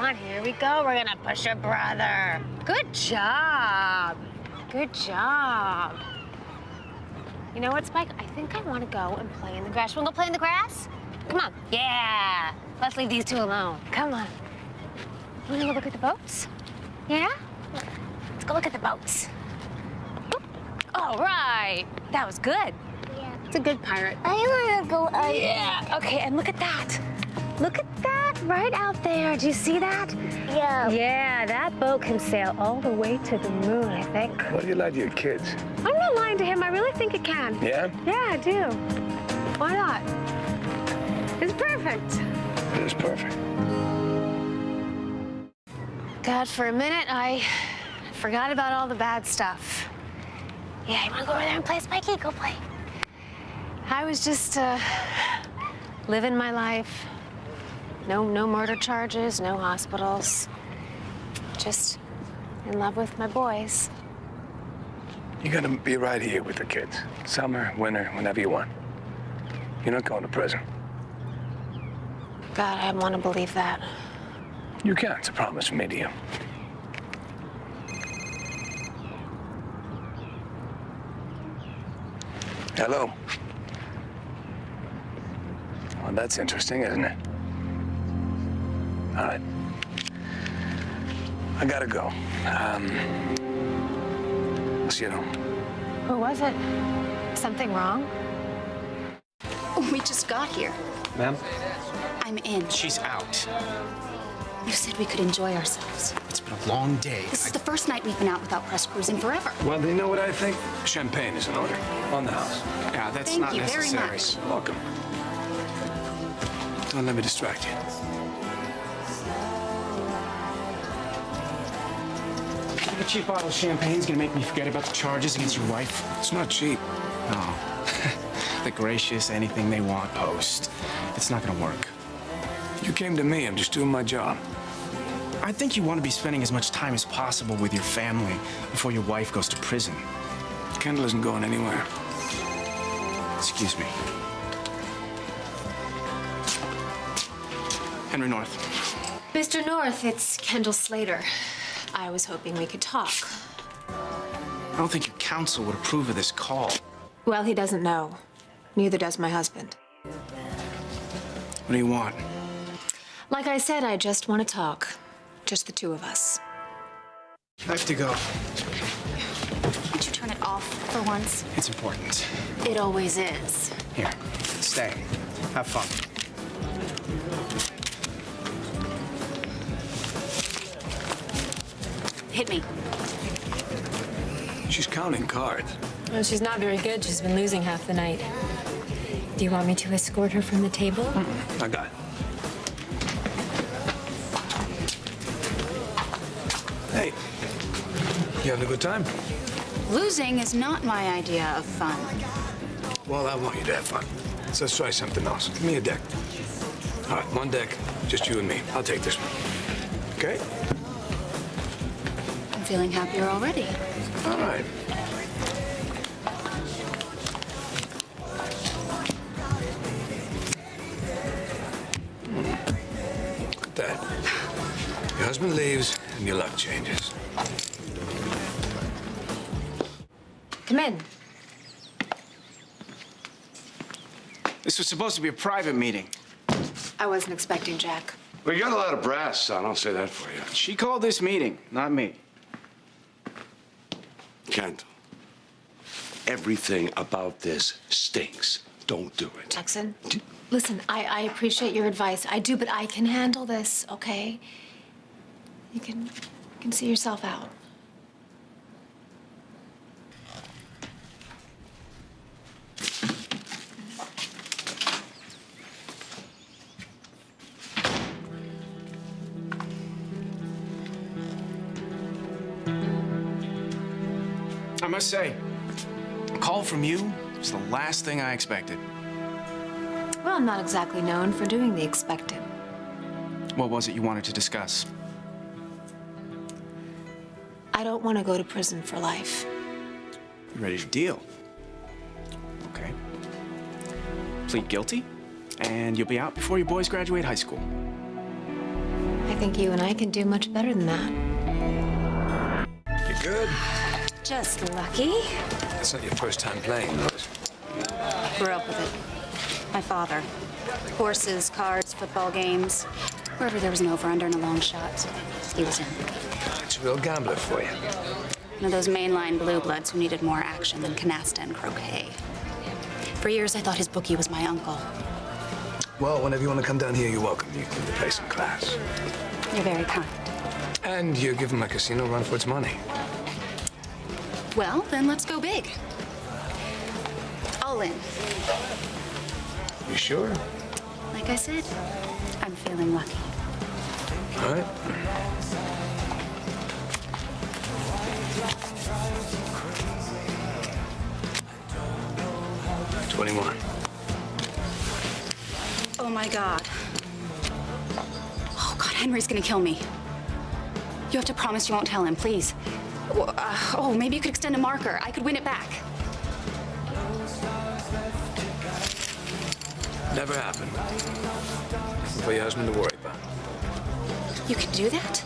on, here we go. We're gonna push your brother. Good job. Good job. You know what, Spike? I think I want to go and play in the grass. Wanna go play in the grass? Come on. Yeah. Let's leave these two alone. Come on. You wanna go look at the boats? Yeah? Let's go look at the boats. All right. That was good. Yeah. It's a good pirate. I want to go out. Yeah. Okay, and look at that. Look at that right out there. Do you see that? Yeah. Yeah, that boat can sail all the way to the moon, I think. Why do you lie to your kids? I'm not lying to him. I really think it can. Yeah? Yeah, I do. Why not? It's perfect. It is perfect. God, for a minute, I forgot about all the bad stuff. Yeah, you want to go over there and play, Spikey? Go play. I was just living my life. No murder charges, no hospitals. Just in love with my boys. You're gonna be right here with the kids. Summer, winter, whenever you want. You're not going to prison. God, I want to believe that. You can. It's a promise from me to you. Hello. Well, that's interesting, isn't it? All right. I gotta go. I'll see you at home. Who was it? Something wrong? We just got here. Ma'am? I'm in. She's out. You said we could enjoy ourselves. It's been a long day. This is the first night we've been out without press cruising forever. Well, do you know what I think? Champagne is in order. On the house. Yeah, that's Thank not you necessary. very much. Welcome. Don't let me distract you. A cheap bottle of champagne's gonna make me forget about the charges against your wife. It's not cheap. Oh. The gracious anything they want post. It's not gonna work. You came to me. I'm just doing my job. I think you want to be spending as much time as possible with your family before your wife goes to prison. Kendall isn't going anywhere. Excuse me. Henry North. Mr. North, it's Kendall Slater. I was hoping we could talk. I don't think your counsel would approve of this call. Well, he doesn't know. Neither does my husband. What do you want? Like I said, I just want to talk. Just the two of us. I have to go. Can't you turn it off for once? It's important. It always is. Here, stay. Have fun. Hit me. She's counting cards. Well, she's not very good. She's been losing half the night. Do you want me to escort her from the table? I got it. Hey, you having a good time? Losing is not my idea of fun. Well, I want you to have fun. So let's try something else. Give me a deck. All right, one deck, just you and me. I'll take this one. Okay? I'm feeling happier already. All right. Look at that. Your husband leaves and your luck changes. Come in. This was supposed to be a private meeting. I wasn't expecting Jack. Well, you got a lot of brass, son. I'll say that for you. She called this meeting, not me. Kendall, everything about this stinks. Don't do it. Jackson, listen, I appreciate your advice. I do, but I can handle this, okay? You can see yourself out. I must say, a call from you was the last thing I expected. Well, I'm not exactly known for doing the expected. What was it you wanted to discuss? I don't want to go to prison for life. You ready to deal? Okay. Plead guilty, and you'll be out before your boys graduate high school. I think you and I can do much better than that. You good? Just lucky. That's not your first time playing, Rose. Grew up with it. My father. Horses, cars, football games. Wherever there was an over-under and a long shot, he was in. It's a real gambler for you. One of those mainline blue bloods who needed more action than canasta and croquet. For years, I thought his bookie was my uncle. Well, whenever you want to come down here, you're welcome. You can give the place some class. You're very kind. And you're giving my casino a run for its money. Well, then let's go big. All in. You sure? Like I said, I'm feeling lucky. All right. $21. Oh my God. Oh God, Henry's gonna kill me. You have to promise you won't tell him, please. Oh, maybe you could extend a marker. I could win it back. Never happened. For your husband to worry about. You could do that?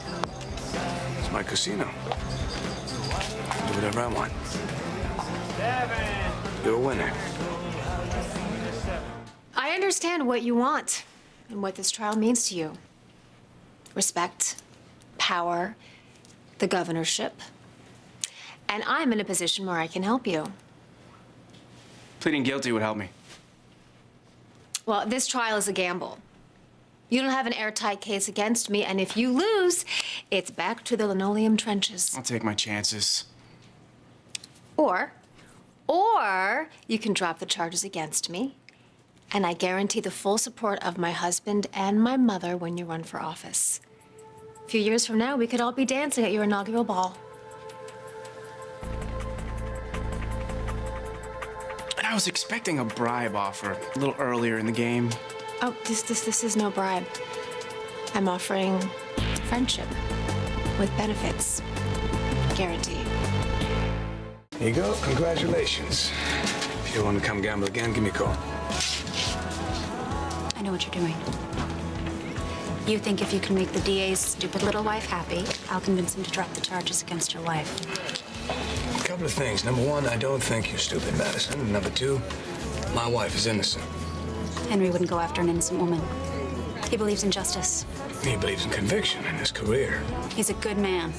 It's my casino. I can do whatever I want. You're a winner. I understand what you want and what this trial means to you. Respect, power, the governorship. And I'm in a position where I can help you. Pleading guilty would help me. Well, this trial is a gamble. You don't have an airtight case against me, and if you lose, it's back to the linoleum trenches. I'll take my chances. Or you can drop the charges against me, and I guarantee the full support of my husband and my mother when you run for office. A few years from now, we could all be dancing at your inaugural ball. And I was expecting a bribe offer a little earlier in the game. Oh, this is no bribe. I'm offering friendship with benefits. Guaranteed. Here you go. Congratulations. If you want to come gamble again, give me a call. I know what you're doing. You think if you can make the DA's stupid little wife happy, I'll convince him to drop the charges against your wife. A couple of things. Number one, I don't think you're stupid, Maddison. And number two, my wife is innocent. Henry wouldn't go after an innocent woman. He believes in justice. He believes in conviction in his career. He's a good man.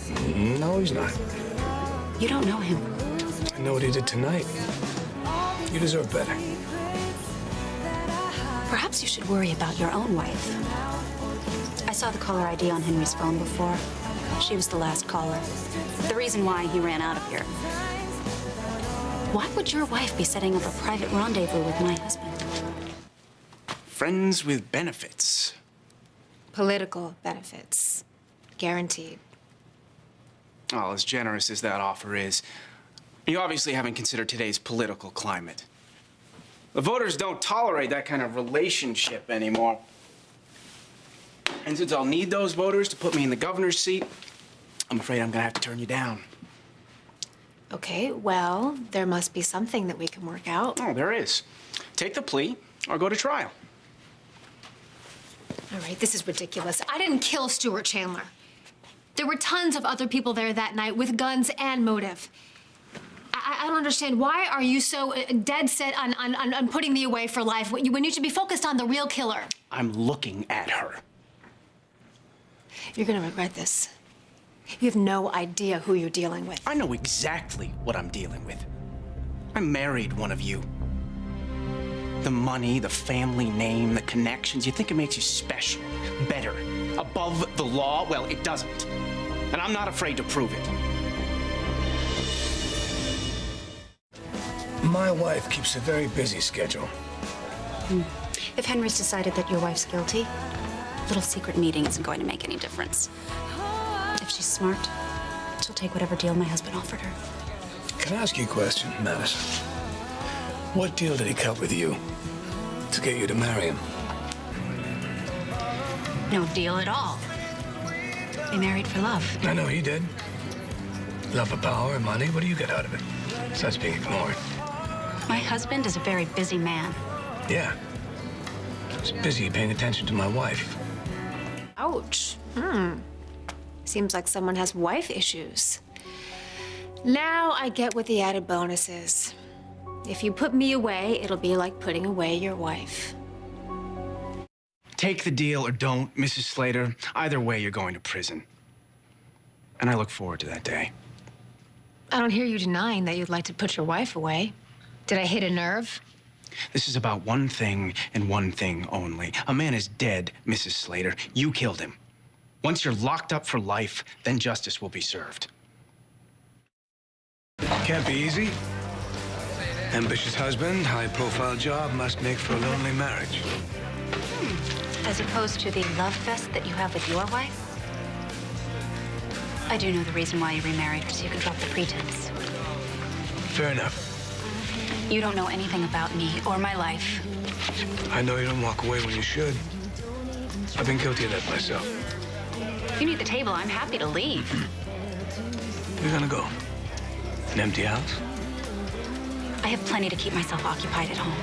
No, he's not. You don't know him. I know what he did tonight. You deserve better. Perhaps you should worry about your own wife. I saw the caller ID on Henry's phone before. She was the last caller. The reason why he ran out of here. Why would your wife be setting up a private rendezvous with my husband? Friends with benefits. Political benefits. Guaranteed. Well, as generous as that offer is, you obviously haven't considered today's political climate. The voters don't tolerate that kind of relationship anymore. And since I'll need those voters to put me in the governor's seat, I'm afraid I'm gonna have to turn you down. Okay, well, there must be something that we can work out. Oh, there is. Take the plea or go to trial. All right, this is ridiculous. I didn't kill Stuart Chandler. There were tons of other people there that night with guns and motive. I don't understand. Why are you so dead set on putting me away for life when you should be focused on the real killer? I'm looking at her. You're gonna regret this. You have no idea who you're dealing with. I know exactly what I'm dealing with. I married one of you. The money, the family name, the connections, you think it makes you special, better, above the law? Well, it doesn't. And I'm not afraid to prove it. My wife keeps a very busy schedule. If Henry's decided that your wife's guilty, a little secret meeting isn't going to make any difference. If she's smart, she'll take whatever deal my husband offered her. Can I ask you a question, Maddison? What deal did he cut with you to get you to marry him? No deal at all. They married for love. I know he did. Love of power and money. What do you get out of it? Besides being ignored. My husband is a very busy man. Yeah. He's busy paying attention to my wife. Ouch. Seems like someone has wife issues. Now I get what the added bonus is. If you put me away, it'll be like putting away your wife. Take the deal or don't, Mrs. Slater. Either way, you're going to prison. And I look forward to that day. I don't hear you denying that you'd like to put your wife away. Did I hit a nerve? This is about one thing and one thing only. A man is dead, Mrs. Slater. You killed him. Once you're locked up for life, then justice will be served. Can't be easy. Ambitious husband, high-profile job must make for a lonely marriage. As opposed to the love fest that you have with your wife? I do know the reason why you remarried, so you can drop the pretense. Fair enough. You don't know anything about me or my life. I know you don't walk away when you should. I've been guilty of that myself. If you need the table, I'm happy to leave. Where are you gonna go? An empty house? I have plenty to keep myself occupied at home.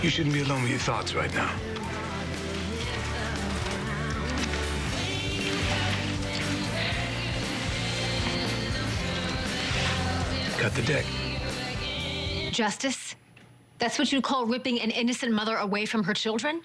You shouldn't be alone with your thoughts right now. Cut the deck. Justice? That's what you call ripping an innocent mother away from her children?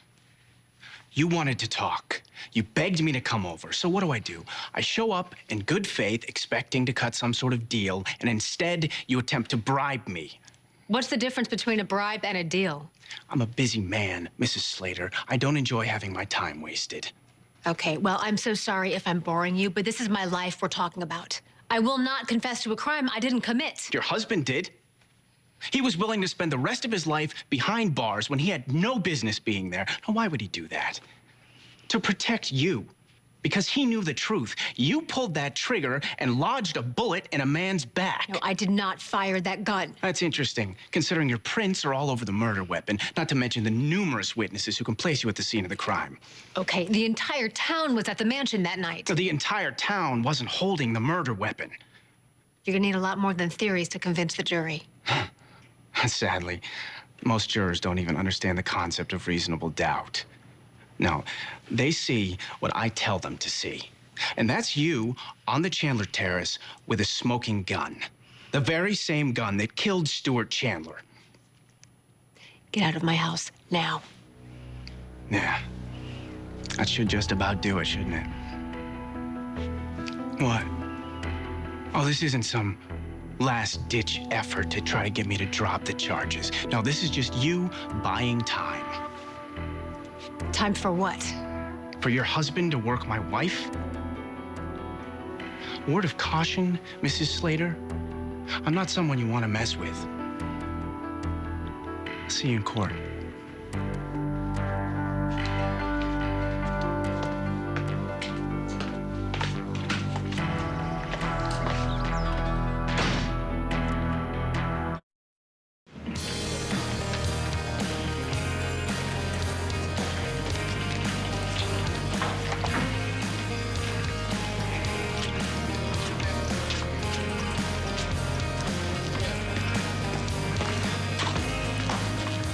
You wanted to talk. You begged me to come over. So what do? I show up in good faith, expecting to cut some sort of deal, and instead you attempt to bribe me. What's the difference between a bribe and a deal? I'm a busy man, Mrs. Slater. I don't enjoy having my time wasted. Okay, well, I'm so sorry if I'm boring you, but this is my life we're talking about. I will not confess to a crime I didn't commit. Your husband did. He was willing to spend the rest of his life behind bars when he had no business being there. Now, why would he do that? To protect you. Because he knew the truth. You pulled that trigger and lodged a bullet in a man's back. No, I did not fire that gun. That's interesting, considering your prints are all over the murder weapon, not to mention the numerous witnesses who can place you at the scene of the crime. Okay, the entire town was at the mansion that night. So the entire town wasn't holding the murder weapon. You're gonna need a lot more than theories to convince the jury. Sadly, most jurors don't even understand the concept of reasonable doubt. No, they see what I tell them to see. And that's you on the Chandler Terrace with a smoking gun. The very same gun that killed Stuart Chandler. Get out of my house now. Yeah, that should just about do it, shouldn't it? What? Oh, this isn't some last-ditch effort to try to get me to drop the charges. No, this is just you buying time. Time for what? For your husband to work my wife? Word of caution, Mrs. Slater. I'm not someone you want to mess with. See you in court.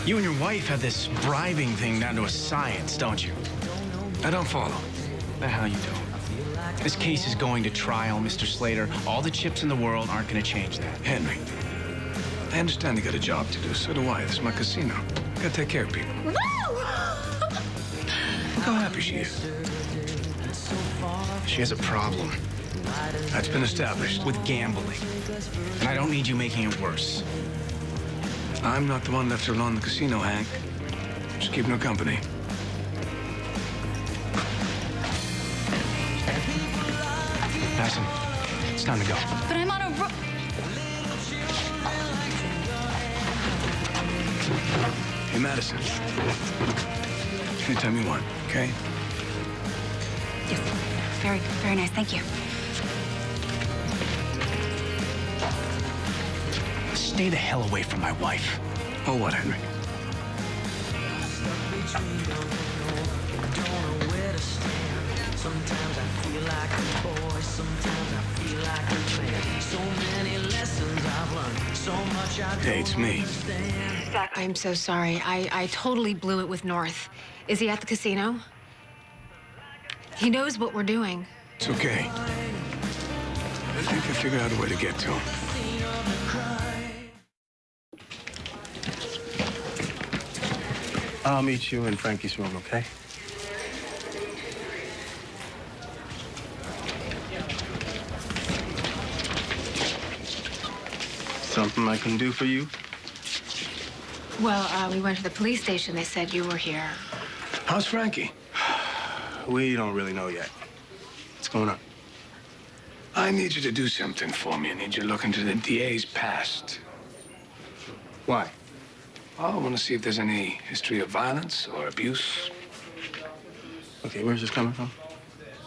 You and your wife have this bribing thing down to a science, don't you? I don't follow. The hell you don't. This case is going to trial, Mr. Slater. All the chips in the world aren't going to change that. Henry, I understand you got a job to do. So do I. This is my casino. I gotta take care of people. Look how happy she is. She has a problem That's been established. with gambling. And I don't need you making it worse. I'm not the one left her alone in the casino, Hank. Just keeping her company. Maddison, it's time to go. But I'm on a Hey, Maddison. Anytime you want, okay? Yes, very, very nice, thank you. Stay the hell away from my wife. Oh, what, Henry? Hey, it's me. I'm so sorry. I totally blew it with North. Is he at the casino? He knows what we're doing. It's okay. I think I figured out a way to get to him. I'll meet you in Frankie's room, okay? Something I can do for you? Well, we went to the police station. They said you were here. How's Frankie? We don't really know yet. What's going on? I need you to do something for me. I need you to look into the DA's past. Why? I want to see if there's any history of violence or abuse. Okay, where's this coming from?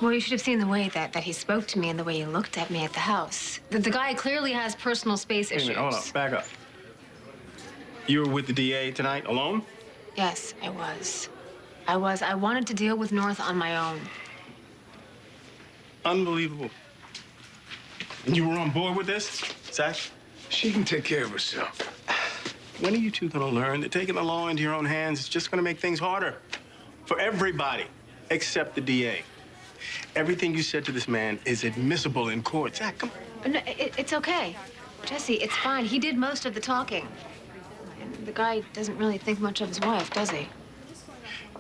Well, you should have seen the way that he spoke to me and the way he looked at me at the house. The guy clearly has personal space Wait a issues. minute, hold up, back up. You were with the DA tonight, alone? Yes, I was. I wanted to deal with North on my own. Unbelievable. And you were on board with this, Zach? She can take care of herself. When are you two gonna learn that taking the law into your own hands is just gonna make things harder for everybody except the DA? Everything you said to this man is admissible in court. Zach, come on. No, it's okay. Jesse, it's fine. He did most of the talking. And the guy doesn't really think much of his wife, does he?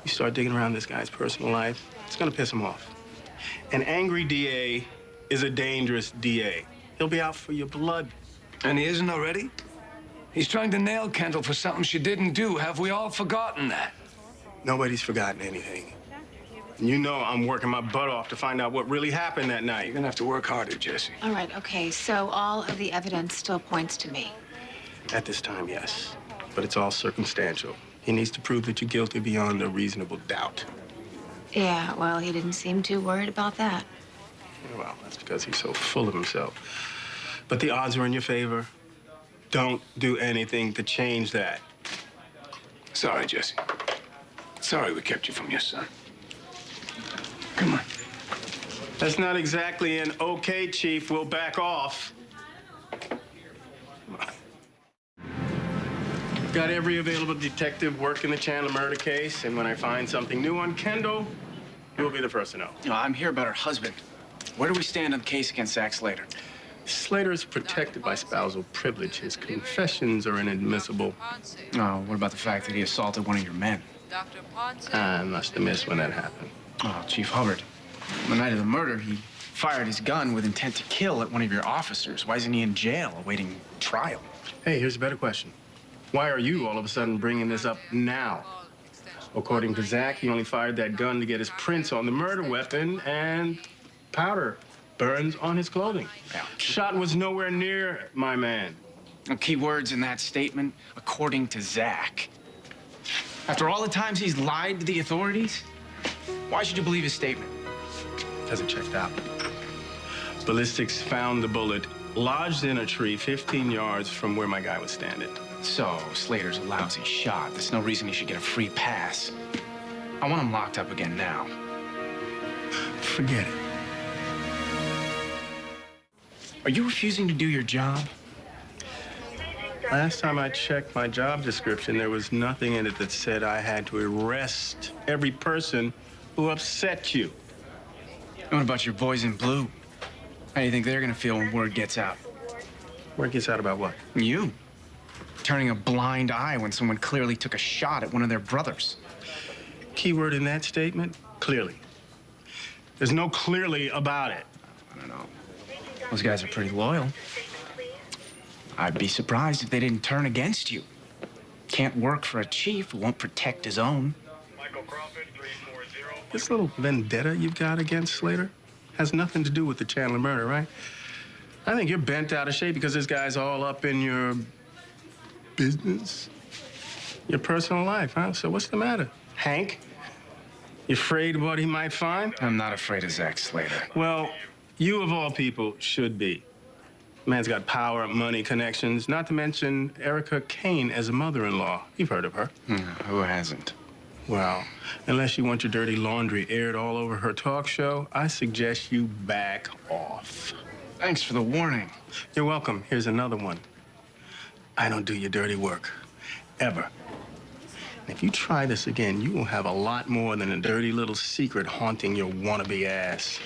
You start digging around this guy's personal life, it's gonna piss him off. An angry DA is a dangerous DA. He'll be out for your blood. And he isn't already? He's trying to nail Kendall for something she didn't do. Have we all forgotten that? Nobody's forgotten anything. And you know I'm working my butt off to find out what really happened that night. You're gonna have to work harder, Jesse. All right, okay. So all of the evidence still points to me. At this time, yes. But it's all circumstantial. He needs to prove that you're guilty beyond a reasonable doubt. Yeah, well, he didn't seem too worried about that. Well, that's because he's so full of himself. But the odds are in your favor. Don't do anything to change that. Sorry, Jesse. Sorry we kept you from your son. Come on. That's not exactly an okay, Chief. We'll back off. Got every available detective working the Chandler murder case, and when I find something new on Kendall, you'll be the first to know. You know, I'm here about her husband. Where do we stand on the case against Zach Slater? Slater is protected by spousal privilege. His confessions are inadmissible. Oh, what about the fact that he assaulted one of your men? I must have missed when that happened. Oh, Chief Hubbard. On the night of the murder, he fired his gun with intent to kill at one of your officers. Why isn't he in jail awaiting trial? Hey, here's a better question. Why are you all of a sudden bringing this up now? According to Zach, he only fired that gun to get his prints on the murder weapon, and powder burns on his clothing. Yeah. Shot was nowhere near my man. Key words in that statement, according to Zach. After all the times he's lied to the authorities, why should you believe his statement? Because it checked out. Ballistics found the bullet lodged in a tree 15 yards from where my guy was standing. So, Slater's a lousy shot. There's no reason he should get a free pass. I want him locked up again now. Forget it. Are you refusing to do your job? Last time I checked my job description, there was nothing in it that said I had to arrest every person who upset you. And what about your boys in blue? How do you think they're gonna feel when word gets out? Word gets out about what? You. Turning a blind eye when someone clearly took a shot at one of their brothers. Keyword in that statement, clearly. There's no clearly about it. I don't know. Those guys are pretty loyal. I'd be surprised if they didn't turn against you. Can't work for a chief who won't protect his own. This little vendetta you've got against Slater has nothing to do with the Chandler murder, right? I think you're bent out of shape because this guy's all up in your business, your personal life, huh? So what's the matter, Hank? You afraid of what he might find? I'm not afraid of Zach Slater. Well, you of all people should be. Man's got power, money, connections, not to mention Erica Kane as a mother-in-law. You've heard of her. Who hasn't? Well, unless you want your dirty laundry aired all over her talk show, I suggest you back off. Thanks for the warning. You're welcome. Here's another one. I don't do your dirty work. Ever. If you try this again, you will have a lot more than a dirty little secret haunting your wannabe ass.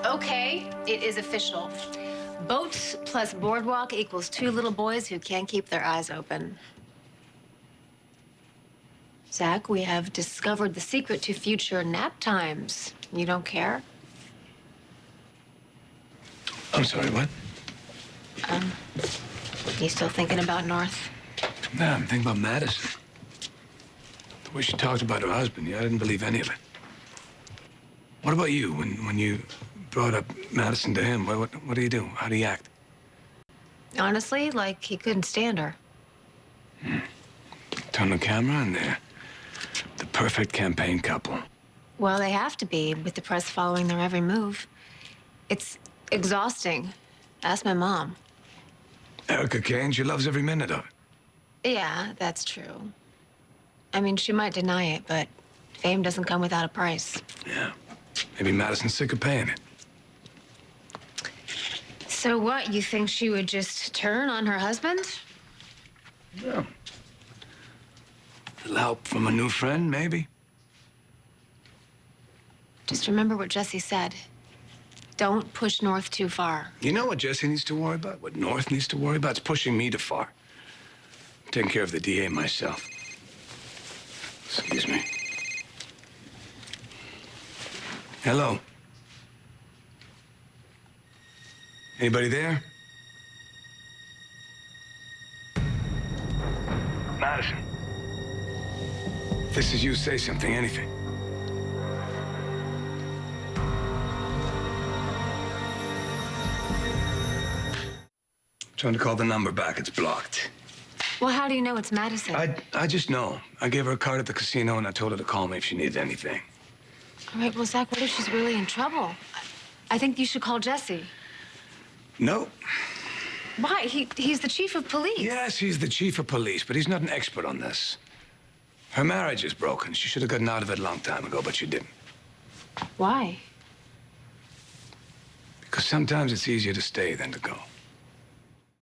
Okay, it is official. Boats plus boardwalk equals 2 little boys who can't keep their eyes open. Zach, we have discovered the secret to future nap times. You don't care? I'm sorry, what? You still thinking about North? No, I'm thinking about Maddison. The way she talked about her husband, yeah, I didn't believe any of it. What about you? When you brought up Maddison to him, what do you do? How do you act? Honestly, like he couldn't stand her. Turn the camera and they're the perfect campaign couple. Well, they have to be, with the press following their every move. It's exhausting. Ask my mom. Erica Kane, she loves every minute of it. Yeah, that's true. I mean, she might deny it, but fame doesn't come without a price. Yeah. Maybe Madison's sick of paying it. So what, you think she would just turn on her husband? Yeah. A little help from a new friend, maybe. Just remember what Jesse said. Don't push North too far. You know what Jesse needs to worry about? What North needs to worry about? It's pushing me too far. I'm taking care of the DA myself. Excuse me. Hello. Anybody there? Maddison. If this is you, say something, anything. Trying to call the number back, it's blocked. Well, how do you know it's Maddison? I just know. I gave her a card at the casino and I told her to call me if she needed anything. All right, well, Zach, what if she's really in trouble? I think you should call Jesse. No. Why? He's the chief of police. Yes, he's the chief of police, but he's not an expert on this. Her marriage is broken. She should have gotten out of it a long time ago, but she didn't. Why? Because sometimes it's easier to stay than to go.